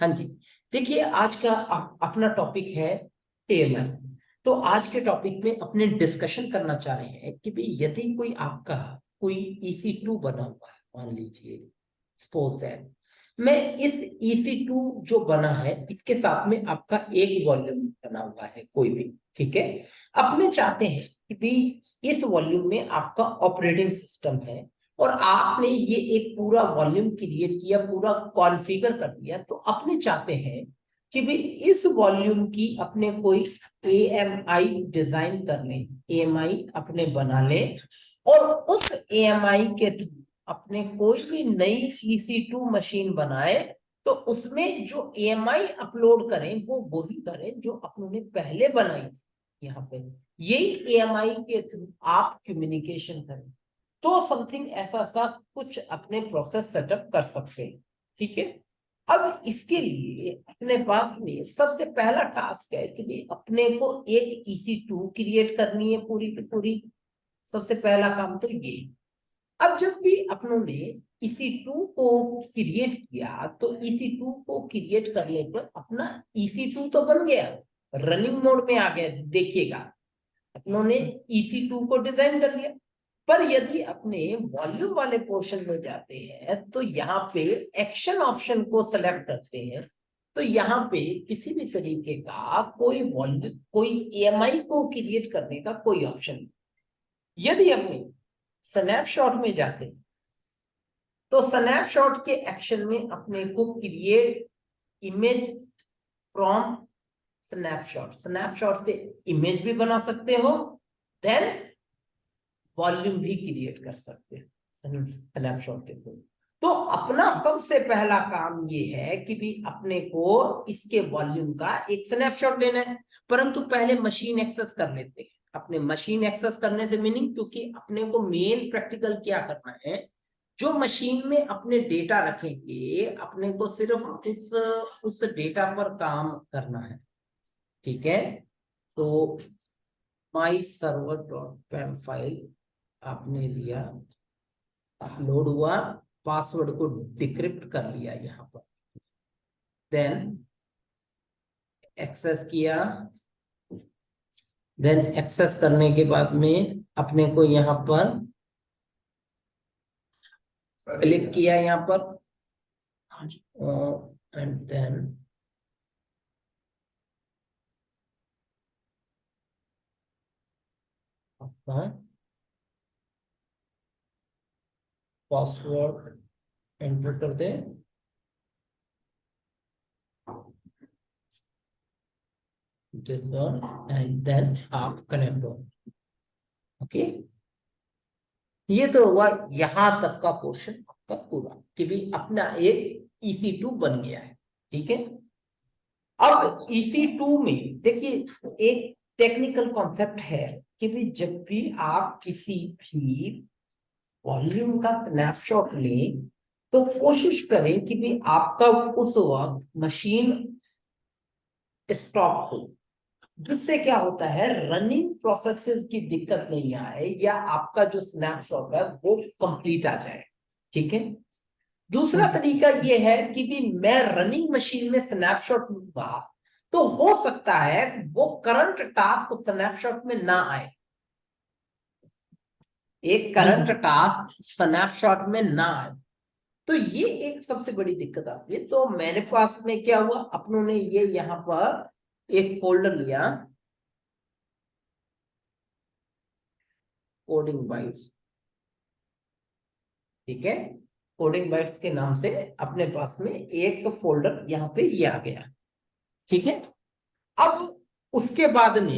हाँ जी, देखिए आज का अपना टॉपिक है एएमआई। तो आज के टॉपिक में अपने डिस्कशन करना चाह रहे हैं कि भाई यदि कोई आपका कोई EC2 बना हुआ है, मान लीजिए सपोज दैट मैं इस EC2 जो बना है इसके साथ में आपका एक वॉल्यूम बना हुआ है कोई भी, ठीक है। अपने चाहते हैं कि भाई इस वॉल्यूम में आपका ऑपरेटिंग सिस्टम है और आपने ये एक पूरा वॉल्यूम क्रिएट किया, पूरा कॉन्फ़िगर कर दिया, तो अपने चाहते हैं कि भी इस वॉल्यूम की अपने कोई AMI डिजाइन कर लें, AMI अपने बना लें और उस AMI के थ्रू अपने कोई भी नई EC2 मशीन बनाए तो उसमें जो AMI अपलोड करें वो वही करें जो अपने पहले बनाई थी। यहाँ पे यही AMI के थ्रू आप कम्युनिकेशन करें तो समथिंग ऐसा सा कुछ अपने प्रोसेस सेटअप कर सकते हैं, ठीक है। अब इसके लिए अपने पास में सबसे पहला टास्क है कि अपने को एक EC2 क्रिएट करनी है पूरी की पूरी। सबसे पहला काम तो ये। अब जब भी अपनों ने EC2 को क्रिएट किया तो EC2 को क्रिएट करने पर अपना EC2 तो बन गया, रनिंग मोड में आ गया। देखिएगा अपनों ने EC2 को डिजाइन कर लिया, पर यदि अपने वॉल्यूम वाले पोर्शन में जाते हैं तो यहाँ पे एक्शन ऑप्शन को सेलेक्ट करते हैं तो यहाँ पे किसी भी तरीके का कोई वॉल्यूम कोई AMI को क्रिएट करने का कोई ऑप्शन नहीं। यदि अपने स्नैपशॉट में जाते हैं तो स्नैपशॉट के एक्शन में अपने को create image from snapshot, snapshot से इमेज भी बना सकते हो, देन वॉल्यूम भी क्रिएट कर सकते हैं स्नैपशॉट के थ्रू। तो अपना सबसे पहला काम ये है कि भी अपने को इसके वॉल्यूम का एक स्नैपशॉट लेना है, परंतु पहले मशीन एक्सेस कर लेते हैं। अपने मशीन एक्सेस करने से मीनिंग, क्योंकि अपने को मेन प्रैक्टिकल क्या करना है, जो मशीन में अपने डेटा रखेंगे अपने को सिर्फ उस डेटा पर काम करना है, ठीक है। तो माई सर्वर डॉट पैम फाइल आपने लिया, अपलोड हुआ, पासवर्ड को डिक्रिप्ट कर लिया यहाँ पर, देन एक्सेस किया, देन एक्सेस करने के बाद में अपने को यहाँ पर क्लिक किया यहाँ पर एंड देन आपका पासवर्ड एंटर कर दे, एंड देन आप कनेक्ट हो। ओके, ये तो हुआ यहां तक का पोर्शन आपका पूरा कि भी अपना एक EC2 बन गया है, ठीक है। अब EC2 में देखिए एक टेक्निकल कॉन्सेप्ट है कि भी जब भी आप किसी भी वॉल्यूम का स्नैपशॉट लें तो कोशिश करें कि भी आपका उस वक्त मशीन स्टॉप हो, जिससे क्या होता है रनिंग प्रोसेसेस की दिक्कत नहीं आए या आपका जो स्नैपशॉट है वो कंप्लीट आ जाए, ठीक है। दूसरा तरीका ये है कि भी मैं रनिंग मशीन में स्नैपशॉट लूंगा तो हो सकता है वो करंट टास्क स्नैपशॉट में ना आए, एक करंट टास्क स्नैपशॉट में ना आए, तो ये एक सबसे बड़ी दिक्कत आती है। तो मेरे पास में क्या हुआ, अपनों ने ये यहाँ पर एक फोल्डर लिया, कोडिंग बाइट्स, ठीक है। कोडिंग बाइट्स के नाम से अपने पास में एक फोल्डर यहाँ पे ये आ गया, ठीक है। अब उसके बाद में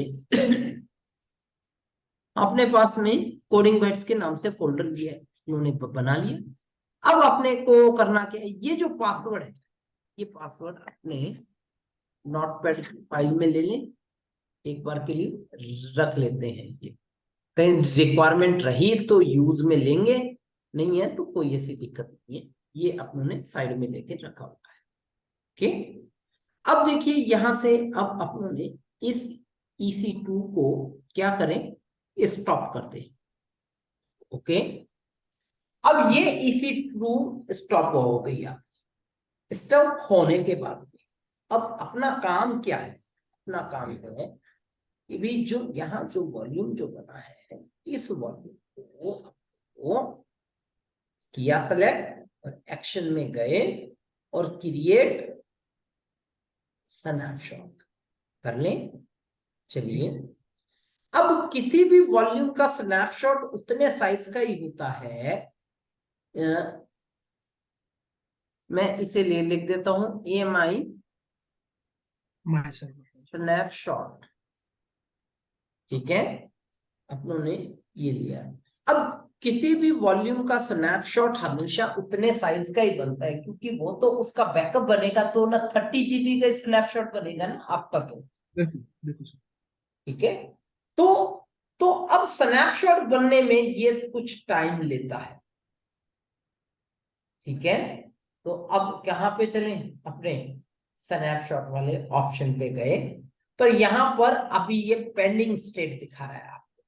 अपने पास में कोडिंग बाइट्स के नाम से फोल्डर लिया है, उन्होंने बना लिया। अब अपने को करना क्या है, ये जो पासवर्ड है ये पासवर्ड अपने नोटपैड फाइल में ले लें, एक बार के लिए रख लेते हैं। ये कहीं रिक्वायरमेंट रही तो यूज में लेंगे, नहीं है तो कोई ऐसी दिक्कत नहीं है, ये अपनों ने साइड में लेके रखा हुआ है, ठीक। अब देखिए यहां से अब अपनों ने इस EC2 को क्या करें, स्टॉप कर दे, ओके। अब ये EC2 स्टॉप हो गई, स्टॉप होने के बाद अब अपना काम क्या है? अपना काम है कि भी जो यहाँ जो वॉल्यूम जो बना है, इस वॉल्यूम वो किया सेलेक्ट और एक्शन में गए और क्रिएट स्नैपशॉट कर लें। चलिए, अब किसी भी वॉल्यूम का स्नैपशॉट उतने साइज का ही होता है। मैं इसे लिख देता हूं EMI स्नैपशॉट। ठीक है, अपनों ने ये लिया। अब किसी भी वॉल्यूम का स्नैपशॉट हमेशा उतने साइज का ही बनता है, क्योंकि वो तो उसका बैकअप बनेगा तो ना 30 GB का स्नैपशॉट बनेगा ना आपका। तो ठीक है, तो अब स्नैपशॉट बनने में ये कुछ टाइम लेता है। ठीक है, तो अब कहां पे चलें? अपने स्नैपशॉट वाले ऑप्शन पे गए तो यहां पर अभी ये पेंडिंग स्टेट दिखा रहा है आपको।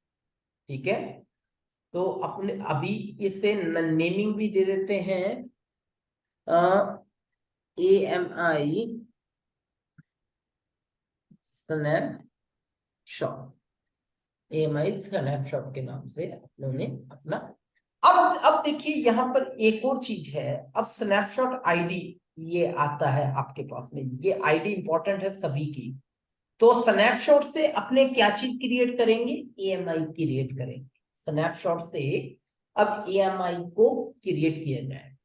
ठीक है, तो अपने अभी इसे नेमिंग भी दे देते हैं, AMI स्नैपशॉट। AMI स्नैपशॉट के नाम से उन्होंने अपना। अब देखिए यहां पर एक और चीज है। अब स्नैपशॉट आईडी ये आता है आपके पास में, ये आईडी इंपॉर्टेंट है सभी की। तो स्नैपशॉट से अपने क्या चीज क्रिएट करेंगे? EMI क्रिएट करेंगे स्नैपशॉट से। अब EMI को क्रिएट किया जाए।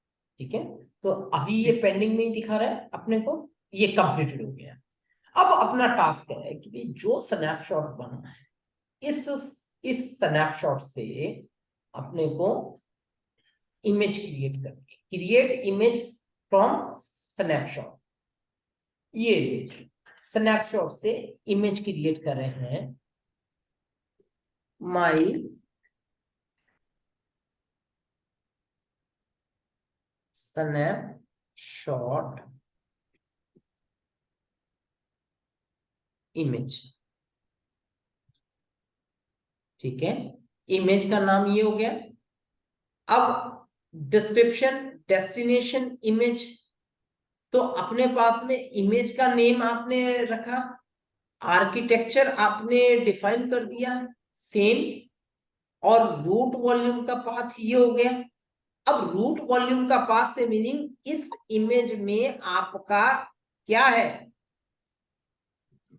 ठीक है, तो अभी ये पेंडिंग में ही दिखा रहा है अपने को, ये कंप्लीटेड हो गया। अब अपना टास्क है कि जो स्नैपशॉट बना है, इस स्नैपशॉट से अपने को इमेज क्रिएट करनी, क्रिएट इमेज फ्रॉम स्नैपशॉट। ये स्नैपशॉट से इमेज क्रिएट कर रहे हैं। माई स्नैपशॉट इमेज। ठीक है, इमेज का नाम ये हो गया। अब डिस्क्रिप्शन, डेस्टिनेशन इमेज, तो अपने पास में इमेज का नेम आपने रखा, आर्किटेक्चर आपने डिफाइन कर दिया सेम, और रूट वॉल्यूम का पाथ ये हो गया। अब रूट वॉल्यूम का पाथ से मीनिंग इस इमेज में आपका क्या है?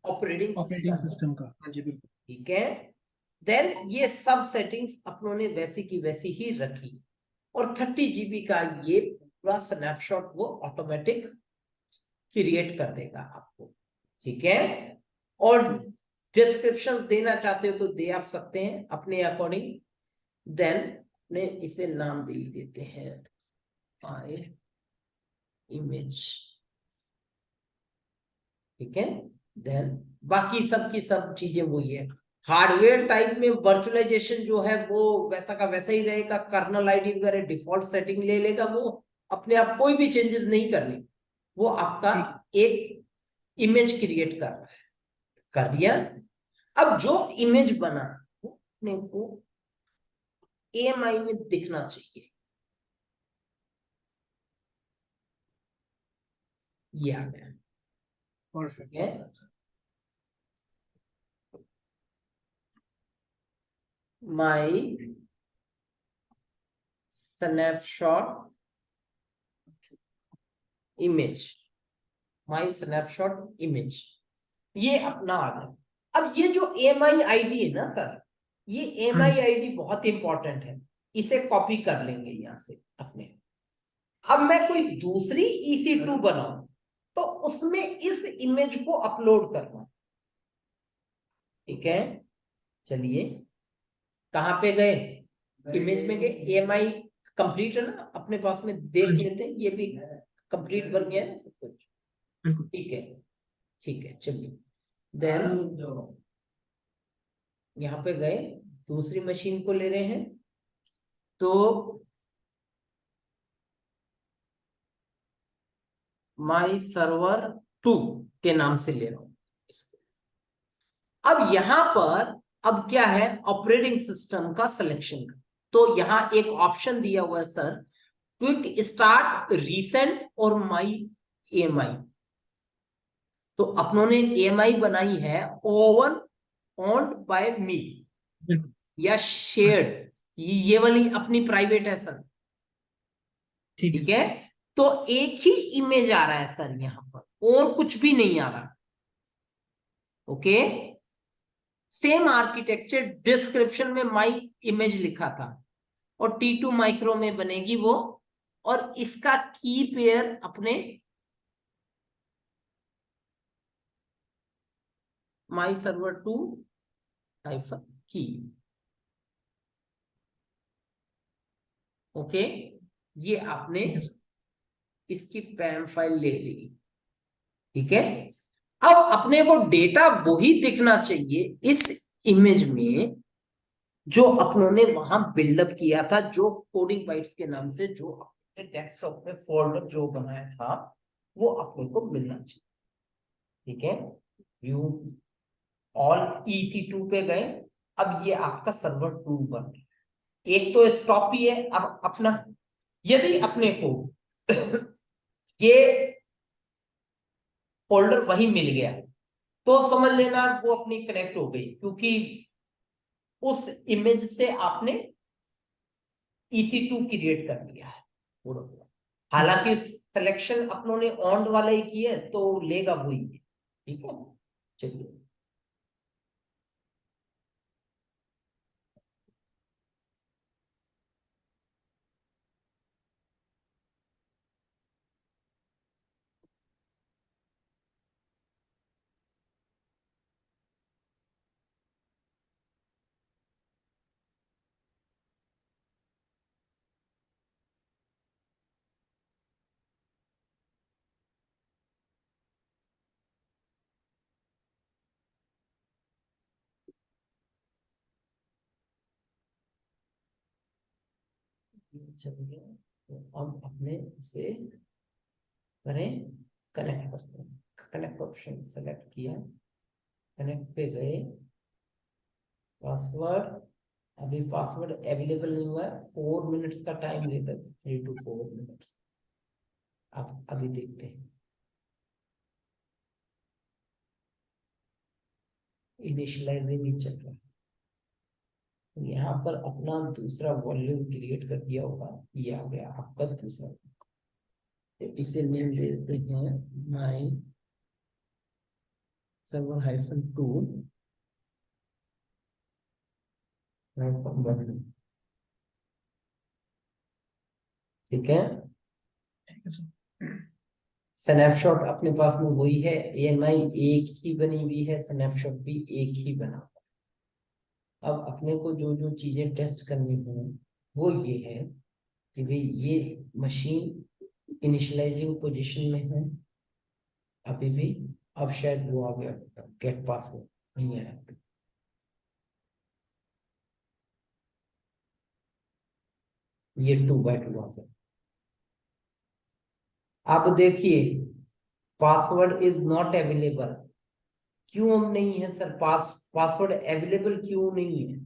ऑपरेटिंग सिस्टम का। हाँ जी बिल्कुल। ठीक है, देन ये सब सेटिंग्स अपनों ने वैसी की वैसी ही रखी, और 30 GB का ये पूरा स्नैपशॉट वो ऑटोमेटिक क्रिएट कर देगा आपको। ठीक है, और डिस्क्रिप्शन देना चाहते हो तो दे आप सकते हैं अपने अकॉर्डिंग। देन ने इसे नाम दे देते हैं फाइल इमेज। ठीक है, देन बाकी सब की सब चीजें वही है। हार्डवेयर टाइप में वर्चुअलाइजेशन जो है वो वैसा का वैसा ही रहेगा, कर्नल आईडी वगैरह डिफॉल्ट सेटिंग ले लेगा वो, अपने आप कोई भी चेंजेस नहीं करनी, वो आपका एक इमेज क्रिएट कर रहा है। कर दिया। अब जो इमेज बना वो अपने को AMI में दिखना चाहिए। ये आ गया। परफेक्ट है। माई स्नैपशॉट इमेज, माई स्नैपशॉट इमेज, ये अपना आ गया। अब ये जो AMI आईडी है ना सर, ये AMI आईडी बहुत इंपॉर्टेंट है, इसे कॉपी कर लेंगे यहां से अपने। अब मैं कोई दूसरी EC2 बनाऊं तो उसमें इस इमेज को अपलोड करना। ठीक है, चलिए कहां पे गए? इमेज में गए। AMI कंप्लीट है ना अपने पास में, देख लेते हैं ये भी कंप्लीट बन गया है सब कुछ। ठीक है, ठीक है, चलिए देन यहां पे गए, दूसरी मशीन को ले रहे हैं, तो माई सर्वर 2 के नाम से ले रहा हूं इसको। अब यहां पर अब क्या है? ऑपरेटिंग सिस्टम का सिलेक्शन का। तो यहां एक ऑप्शन दिया हुआ है सर, क्विक स्टार्ट, रीसेंट और माई AMI। तो अपनों ने EMI बनाई है ओवन ओन्ड बाय मी बिल्कुल। या शेयर्ड, ये वाली अपनी प्राइवेट है सर, ठीक है। ठीक है। तो एक ही इमेज आ रहा है सर यहां पर, और कुछ भी नहीं आ रहा। ओके, सेम आर्किटेक्चर, डिस्क्रिप्शन में माई इमेज लिखा था और T2 माइक्रो में बनेगी वो, और इसका की पेयर अपने माई सर्वर 2 हाइफन की। ओके, ये आपने ठीक है सर। इसकी पैम फाइल ले ली, ठीक है। अब अपने को डेटा वही दिखना चाहिए इस इमेज में जो अपनों ने वहां बिल्डअप किया था, जो कोडिंग बाइट्स के नाम से जो अपने डेस्कटॉप में फोल्डर जो बनाया था, वो अपने को मिलना चाहिए, ठीक है। व्यू ऑल EC2 पे गए, अब ये आपका सर्वर 2 बन रहा है। एक तो स्टॉप ही है। अब अपना यदि अपने को ये फोल्डर वही मिल गया तो समझ लेना वो अपनी कनेक्ट हो गई, क्योंकि उस इमेज से आपने EC2 क्रिएट कर लिया है पूरा पूरा। ठीक है सर। हालांकि सिलेक्शन अपनों ने ऑन वाला ही किया है तो लेगा वही है, ठीक है। चलिए, चलिए, तो अब अपने इसे करें, कनेक्ट करते हैं। कनेक्ट ऑप्शन सेलेक्ट किया, कनेक्ट पे गए, पासवर्ड, अभी पासवर्ड अवेलेबल नहीं हुआ है, 4 मिनट्स का टाइम लेता है, 3 to 4 मिनट्स। अब अभी देखते हैं, इनिशियलाइजिंग ही चल रहा है। यहाँ पर अपना दूसरा वॉल्यूम क्रिएट कर दिया होगा, ये आ गया आपका दूसरा। इसे नेम देते हैं माई सर्वर -2 ठीक है। ठीक है सर। स्नैपशॉट अपने पास में वही है, EMI एक ही बनी हुई है, स्नैपशॉट भी एक ही बना। अब अपने को जो जो चीजें टेस्ट करनी हो वो ये है कि भाई ये मशीन इनिशियलाइजिंग पोजीशन में है अभी भी। अब शायद वो आ गया, गेट पासवर्ड नहीं आया। ये 2x2 आ गया। अब देखिए, पासवर्ड इज नॉट अवेलेबल। क्यों नहीं है सर? पासवर्ड अवेलेबल क्यों नहीं है?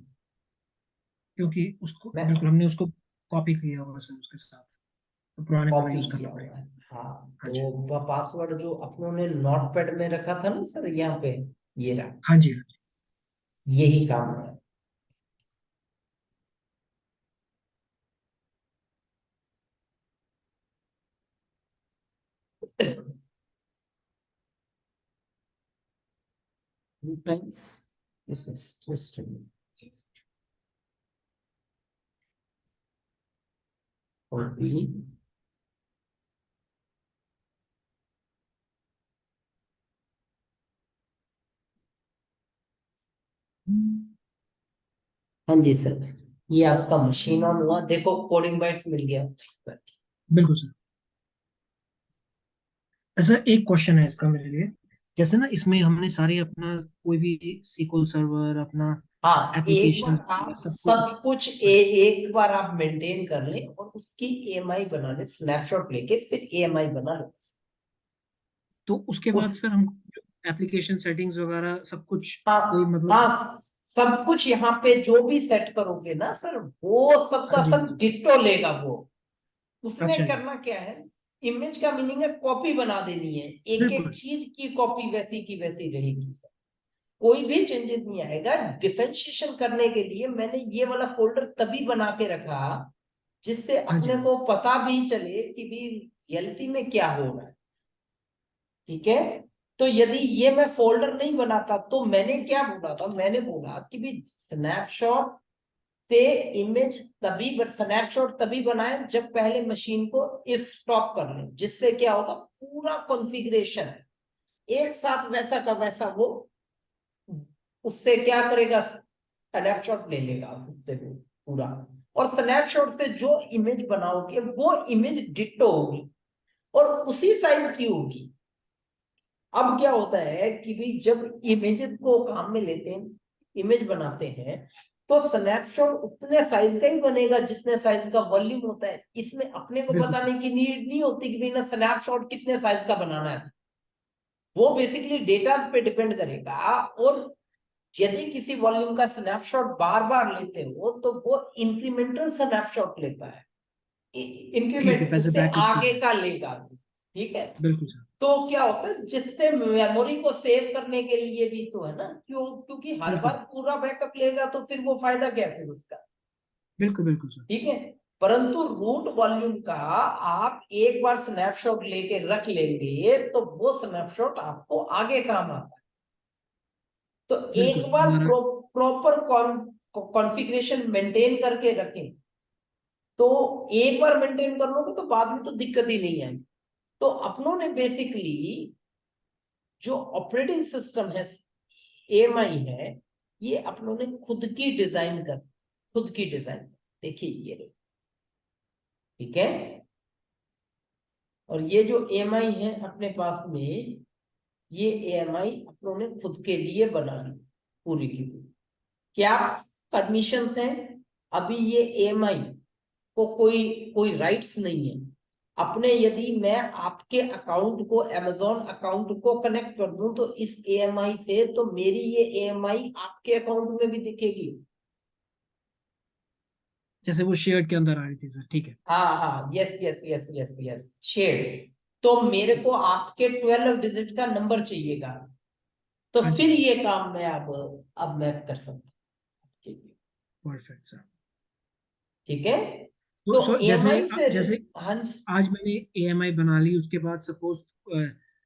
क्योंकि उसको मैं बिल्कुल हमने उसको कॉपी किया हुआ सर उसके साथ, तो पुराने वाला कॉपी यूज करना किया हुआ पड़ेगा। है। हाँ, हाँ जी। तो पासवर्ड जो अपनों ने नोट पैड में रखा था ना सर, यहाँ पे ये रहा, हाँ जी। हाँ जी। यही काम है। Sometimes it is twisting. और भी हाँ जी सर, ये आपका मशीन ऑन हुआ, देखो कोडिंग बाइट्स मिल गया। बिल्कुल सर। ऐसा एक क्वेश्चन है इसका मेरे लिए, जैसे ना इसमें हमने सारे अपना कोई भी SQL सर्वर अपना हाँ, एक एप्लीकेशन बार आप सब कुछ। सब कुछ एक बार आप मेंटेन कर ले और उसकी EMI बना ले, स्नैपशॉट लेके फिर EMI बना ले। तो उसके उस बाद सर हम एप्लीकेशन सेटिंग्स वगैरह सब कुछ हाँ कोई मतलब। हाँ, सब कुछ यहाँ पे जो भी सेट करोगे ना सर, वो हाँ सबका जी। हाँ सब जी। डिट्टो लेगा वो। उसमें अच्छा जी। करना क्या है, इमेज का मीनिंग है कॉपी बना देनी है, एक एक बिल्कुल चीज की कॉपी वैसी की वैसी रहेगी सर, कोई भी चेंजेस नहीं आएगा। डिफरेंशिएशन करने के लिए मैंने ये वाला फोल्डर तभी बना के रखा जिससे हाँ जी अपने को पता भी चले कि भी रियलिटी में क्या हो रहा है। ठीक है, तो यदि ये मैं फोल्डर नहीं बनाता तो मैंने क्या बोला था, मैंने बोला कि भी स्नैपशॉट से इमेज तभी स्नैपशॉट तभी बनाए जब पहले मशीन को इफ स्टॉप कर लें, जिससे क्या होगा पूरा कॉन्फ़िगरेशन एक साथ वैसा का वैसा वो उससे क्या करेगा, स्नैपशॉट ले लेगा उससे वो पूरा, और स्नैपशॉट से जो इमेज बनाओगे वो इमेज डिट्टो होगी और उसी साइज की होगी। अब क्या होता है कि भी जब इमेजेस को काम में लेते हैं, इमेज बनाते हैं, तो स्नैपशॉट उतने साइज का ही बनेगा जितने साइज का वॉल्यूम होता है। इसमें अपने को बिल्कुल सर बताने की नीड नहीं होती कि भाई ना स्नैपशॉट कितने साइज का बनाना है, वो बेसिकली डेटा पे डिपेंड करेगा। और यदि किसी वॉल्यूम का स्नैपशॉट बार बार लेते हो तो वो इंक्रीमेंटल स्नैपशॉट लेता है, ठीक है, इंक्रीमेंट वैसे उससे बैकअप के आगे लिए। का लेगा। ठीक है, बिल्कुल सर। तो क्या होता है जिससे मेमोरी को सेव करने के लिए भी तो है ना, क्योंकि हर बिल्कुल बार पूरा बैकअप लेगा तो फिर वो फायदा क्या है फिर उसका। बिल्कुल बिल्कुल सर। ठीक है, परंतु रूट वॉल्यूम का आप एक बार स्नैपशॉट लेके रख लेंगे तो वो स्नैपशॉट आपको आगे काम आता है। तो बिल्कुल एक बार हमारा। प्रॉपर कॉन्फ़िगरेशन मेंटेन करके रखें, तो एक बार मेंटेन कर लोगे तो बाद में तो दिक्कत ही नहीं आएगी। तो अपनों ने बेसिकली जो ऑपरेटिंग सिस्टम है एएमआई है, ये अपनों ने खुद की डिजाइन देखिए ये रही। ठीक है, और ये जो एएमआई है अपने पास में, ये एएमआई अपनों ने खुद के लिए बना ली पूरी की पूरी। क्या परमिशन है, अभी ये एएमआई को कोई कोई राइट्स नहीं है अपने। यदि मैं आपके अकाउंट को अमेजोन अकाउंट को कनेक्ट कर दूं तो इस एएमआई से, तो मेरी ये एएमआई आपके अकाउंट में भी दिखेगी। जैसे वो शेयर के अंदर आ रही थी सर, ठीक है। हाँ हाँ, yes yes yes yes yes, share. तो मेरे को आपके 12 डिजिट का नंबर चाहिएगा, तो हाँ जी फिर हाँ जी। ये काम मैं अब मैं कर सकता हूँ। ठीक है, परफेक्ट सर। ठीक है, तो तो सर जैसे एएमआई से, जैसे हाँ जी, आज मैंने एएमआई बना ली, उसके बाद सपोज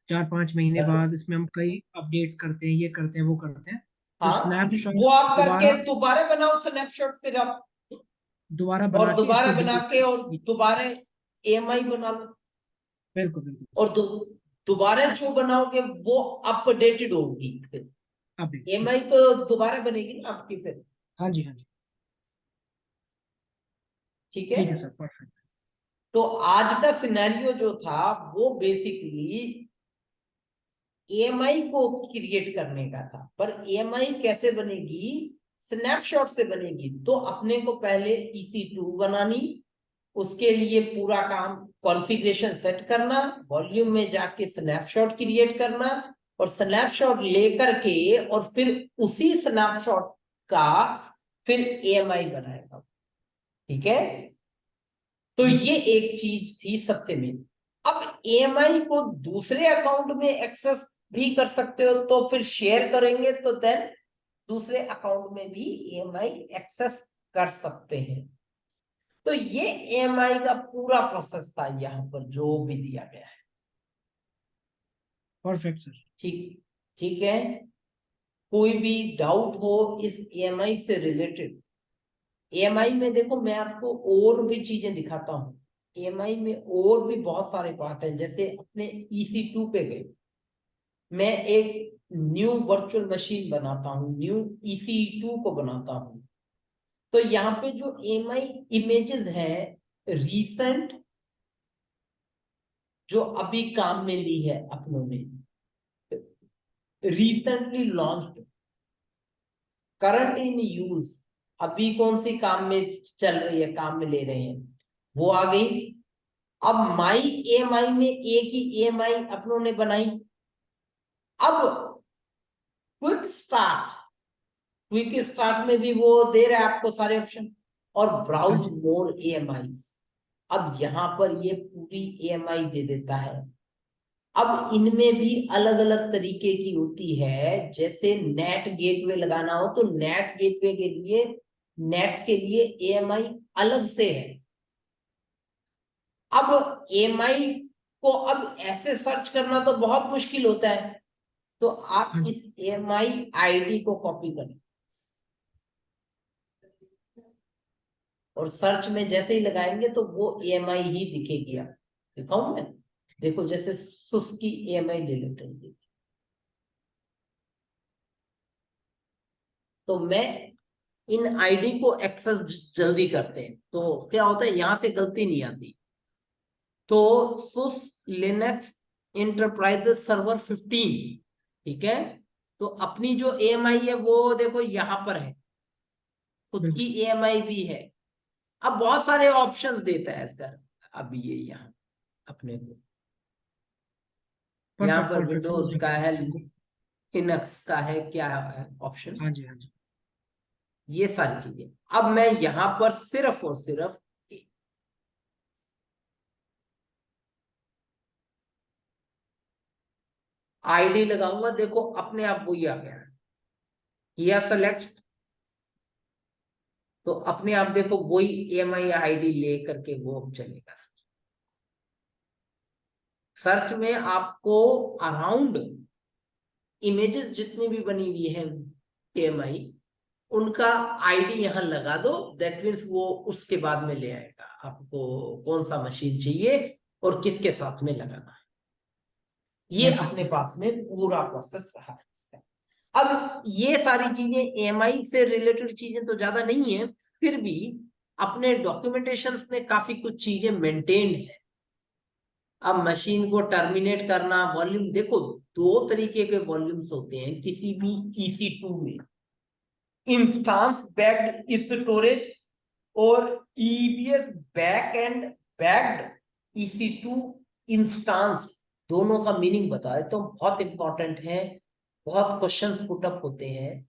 4-5 महीने बाद इसमें हम कई अपडेट्स करते हैं, ये करते हैं वो करते हैं, तो हाँ स्नैपशॉट वो आप करके दोबारा दोबारा बनाओ स्नैपशॉट फिर आप, दोबारा और बना के दोबारा इसको बना डिलीट के कर। और दोबारा एएमआई बना लो, बिल्कुल बिल्कुल और सर। दोबारा जो बनाओगे वो अपडेटेड होगी फिर। अभी ठीक एएमआई है। तो दोबारा बनेगी ना आपकी फिर। हाँ जी हाँ जी। ठीक है, ठीक है सर, परफेक्ट। तो आज का सिनेरियो जो था वो बेसिकली एएमआई को क्रिएट करने का था, पर एएमआई कैसे बनेगी, स्नैपशॉट से बनेगी। तो अपने को पहले EC2 बनानी, उसके लिए पूरा काम कॉन्फ़िगरेशन सेट करना, वॉल्यूम में जाके स्नैपशॉट क्रिएट करना, और स्नैपशॉट लेकर के और फिर उसी स्नैपशॉट का फिर एएमआई बनाएगा। ठीक है, तो बिल्कुल ये सर। एक चीज थी सबसे मेन। अब एएमआई को दूसरे अकाउंट में एक्सेस भी कर सकते हो, तो फिर शेयर करेंगे तो देन दूसरे अकाउंट में भी एएमआई एक्सेस कर सकते हैं। तो ये एएमआई का पूरा प्रोसेस था यहाँ पर जो भी दिया गया है। Perfect sir. ठीक, ठीक है, कोई भी डाउट हो इस एएमआई से रिलेटेड। एएमआई में देखो मैं आपको और भी चीजें दिखाता हूँ, एएमआई में और भी बहुत सारे पार्ट हैं। जैसे अपने EC2 पे गए, मैं एक न्यू वर्चुअल मशीन बनाता हूँ, न्यू EC2 को बनाता हूँ। तो यहाँ पे जो एएमआई इमेजेस हैं रीसेंट, जो अभी काम में ली है अपनों ने, recently launched, current in use, अभी कौन सी काम में चल रही है, काम में ले रहे हैं, वो आ गई। अब माई एएमआई में एक ही एएमआई अपनों ने बनाई। अब क्विक स्टार्ट, क्विक स्टार्ट में भी वो दे रहा है आपको सारे ऑप्शन, और हाँ ब्राउज जी। मोर एएमआईज। अब यहाँ पर ये पूरी EMI दे देता है। अब इनमें भी अलग अलग तरीके की होती है, जैसे नेट गेटवे लगाना हो तो नेट गेटवे के लिए, नेट के लिए EMI अलग से है। अब EMI को अब ऐसे सर्च करना तो बहुत मुश्किल होता है, तो आप हाँ जी। इस EMI ID को कॉपी करें और सर्च में जैसे ही लगाएंगे तो वो EMI ही दिखेगी। आप दिखाऊं मैं? देखो, जैसे सुस की EMI ले लेते हैं, तो मैं इन आईडी को एक्सेस जल्दी करते हैं तो क्या होता है, यहां से गलती नहीं आती। तो सुस लिनक्स इंटरप्राइजेस सर्वर 15, ठीक है। तो अपनी जो EMI है वो देखो यहां पर है, खुद की बिल्कुल। EMI भी है। अब बहुत सारे ऑप्शन देता है सर। अब ये यहाँ अपने को यहाँ परफेक्ट पर परफेक्ट, समझ विंडोज का गया है, बिल्कुल। लिनक्स का है, क्या है ऑप्शन, हाँ जी, हाँ जी। ये सारी चीजें। अब मैं यहां पर सिर्फ और सिर्फ आईडी लगाऊंगा, देखो अपने आप वही आ गया है, किया सेलेक्ट, तो अपने आप देखो वही EMI ID ले करके वो अब चलेगा। सर्च में आपको अराउंड इमेजेस जितनी भी बनी हुई है EMI, उनका आईडी यहां लगा दो, दैट मीन्स वो उसके बाद में ले आएगा आपको कौन सा मशीन चाहिए और किसके साथ में लगाना है। ये परफेक्ट अपने परफेक्ट। पास में पूरा प्रोसेस रहा है इसका। अब ये सारी चीजें EMI से रिलेटेड चीजें तो ज्यादा नहीं है, फिर भी अपने डॉक्यूमेंटेशंस में काफी कुछ चीजें मेंटेन्ड है। अब मशीन को टर्मिनेट करना, वॉल्यूम देखो, दो तरीके के वॉल्यूम्स होते हैं किसी भी EC2 में, इंस्टांस बैक्ड स्टोरेज और EBS back and backed EC2 instance. दोनों का मीनिंग बता देता हूं, बहुत इंपॉर्टेंट है, बहुत क्वेश्चंस पुट अप होते हैं।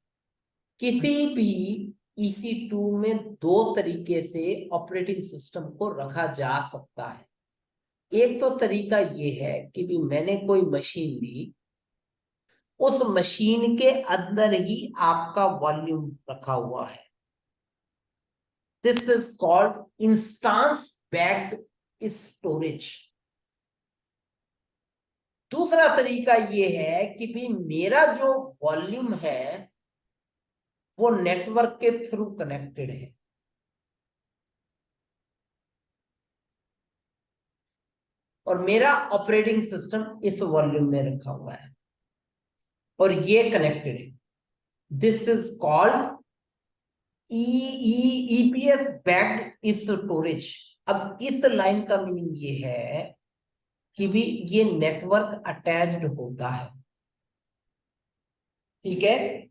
किसी भी EC2 में दो तरीके से ऑपरेटिंग सिस्टम को रखा जा सकता है। एक तो तरीका ये है कि भी मैंने कोई मशीन ली, उस मशीन के अंदर ही आपका वॉल्यूम रखा हुआ है, this is called instance backed storage. दूसरा तरीका ये है कि भी मेरा जो वॉल्यूम है वो नेटवर्क के थ्रू कनेक्टेड है, और मेरा ऑपरेटिंग सिस्टम इस वॉल्यूम में रखा हुआ है और ये कनेक्टेड है, this is called EPS backed storage. अब इस लाइन का मीनिंग ये है कि भी ये नेटवर्क अटैच्ड होता है, ठीक है।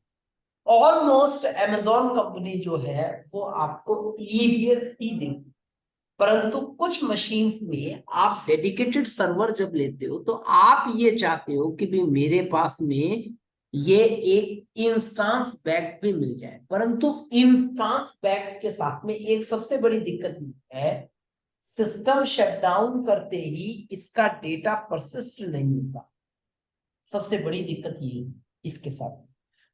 ऑलमोस्ट Amazon कंपनी जो है वो आपको EBS ही देगी, परंतु कुछ मशीन्स में आप डेडिकेटेड सर्वर जब लेते हो तो आप ये चाहते हो कि भी मेरे पास में ये एक इंस्टांस बैक भी मिल जाए, परंतु इंस्टांस बैक के साथ में एक सबसे बड़ी दिक्कत है, सिस्टम शटडाउन करते ही इसका डेटा परसिस्ट नहीं होता। सबसे बड़ी दिक्कत ये इसके साथ।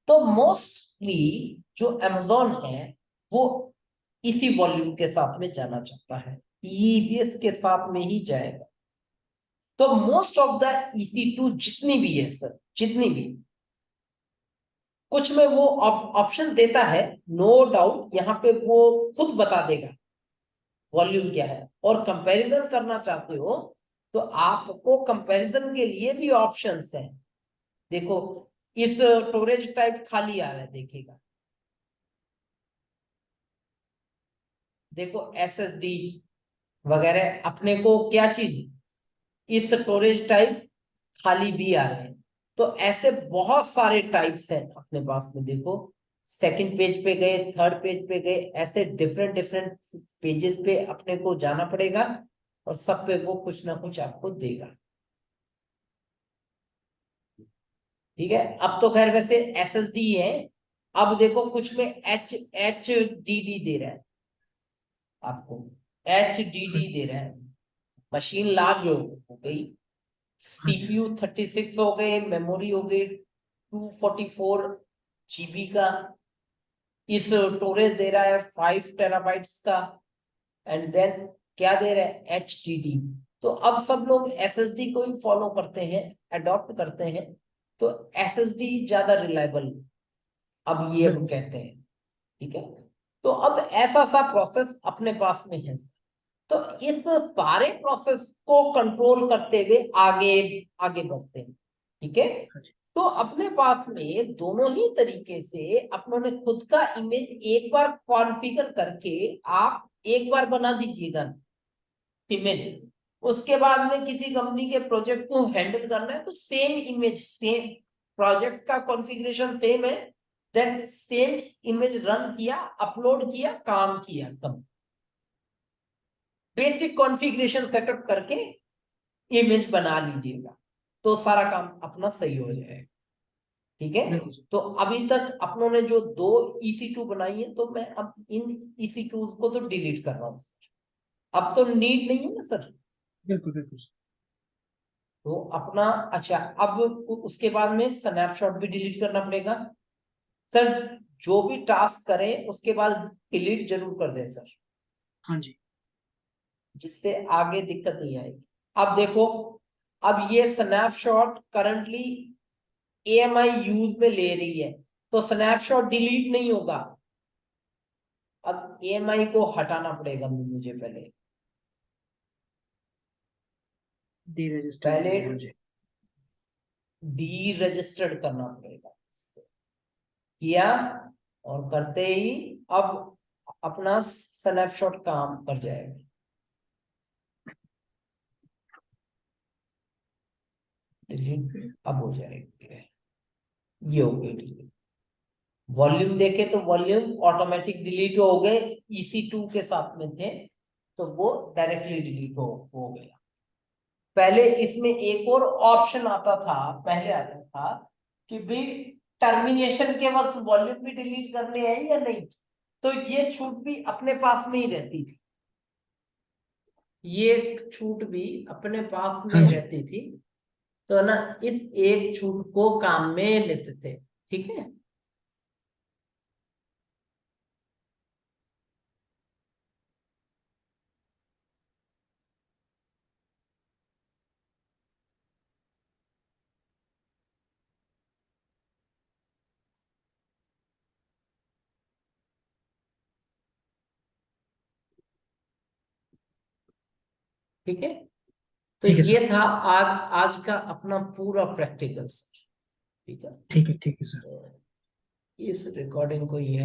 तो मोस्टली जो Amazon है वो इसी वॉल्यूम के साथ में जाना चाहता है, EBS के साथ में ही जाएगा। तो मोस्ट ऑफ द EC2 जितनी भी है सर, जितनी भी, कुछ में वो ऑप्शन देता है, नो डाउट यहाँ पे वो खुद बता देगा वॉल्यूम क्या है, और कंपैरिजन करना चाहते हो तो आपको कंपैरिजन के लिए भी ऑप्शंस हैं। देखो, इस स्टोरेज टाइप खाली आ रहा है, देखिएगा, देखो SSD वगैरह अपने को क्या चीज, इस स्टोरेज टाइप खाली भी आ रहे हैं। तो ऐसे बहुत सारे टाइप्स हैं अपने पास में, देखो सेकंड पेज पे गए, थर्ड पेज पे गए, ऐसे डिफरेंट डिफरेंट पेजेस पे अपने को जाना पड़ेगा और सब पे वो कुछ ना कुछ आपको देगा, ठीक है। अब तो खैर वैसे SSD है। अब देखो कुछ में HDD दे रहा है आपको, HDD दे रहा है, मशीन लार्ज हो गई, हाँ जी, हाँ CPU 36 हो गए, मेमोरी हो गई 244 GB का, इस स्टोरेज दे रहा है 5 TB का, एंड देन क्या दे रहा है, HDD। तो अब सब लोग SSD को ही फॉलो करते हैं, अडॉप्ट करते हैं, तो SSD ज्यादा रिलायबल अब ये हम बिल्कुल कहते हैं। ठीक है, तो अब ऐसा सा प्रोसेस अपने पास में है। तो इस सारे प्रोसेस को कंट्रोल करते हुए आगे आगे बढ़ते हैं। ठीक है, हाँ जी, तो अपने पास में दोनों ही तरीके से अपनों ने खुद का इमेज एक बार कॉन्फ़िगर करके आप एक बार बना दीजिएगा इमेज, उसके बाद में किसी कंपनी के प्रोजेक्ट को हैंडल करना है तो सेम इमेज, सेम प्रोजेक्ट का कॉन्फ़िगरेशन सेम है, देन सेम इमेज रन किया, अपलोड किया, काम किया, कम बेसिक कॉन्फ़िगरेशन सेटअप करके इमेज बना लीजिएगा, तो सारा काम अपना सही हो जाएगा। ठीक है, बिल्कुल सर। तो अभी तक अपनों ने जो 2 EC2 बनाई है, तो मैं अब इन EC2 को तो डिलीट कर रहा हूँ सर, अब तो नीड नहीं है ना सर। बिल्कुल बिल्कुल सर। तो अपना, अच्छा, अब उसके बाद में स्नैपशॉट भी डिलीट करना पड़ेगा सर, जो भी टास्क करें उसके बाद डिलीट जरूर कर दें सर, हाँ जी, जिससे आगे दिक्कत नहीं आएगी। अब देखो, अब ये स्नैपशॉट करंटली AMI यूज में ले रही है, तो स्नैपशॉट डिलीट नहीं होगा, अब AMI को हटाना पड़ेगा मुझे, पहले डी रजिस्टर पहले करना है, हाँ जी। डी रजिस्टर्ड करना पड़ेगा इसको। किया, और करते ही अब अपना स्नैपशॉट काम कर जाएगा, डिलीट अब हो जाएगी, ये हो गई डिलीट। वॉल्यूम देखे तो वॉल्यूम ऑटोमेटिक डिलीट हो गए, EC2 के साथ में थे, तो वो डायरेक्टली डिलीट हो गया। पहले इसमें एक और ऑप्शन आता था, पहले आता था कि भाई टर्मिनेशन के वक्त वॉल्यूम भी डिलीट करने हैं या नहीं, तो ये छूट भी अपने पास में ही रहती थी, ये छूट भी अपने पास हाँ में जी, रहती थी, तो ना इस एक छूट को काम में लेते थे। ठीक है, ठीक है, तो ठीक है ये सर। था आज आज का अपना पूरा प्रैक्टिकल। ठीक है, ठीक है सर। तो इस रिकॉर्डिंग को ये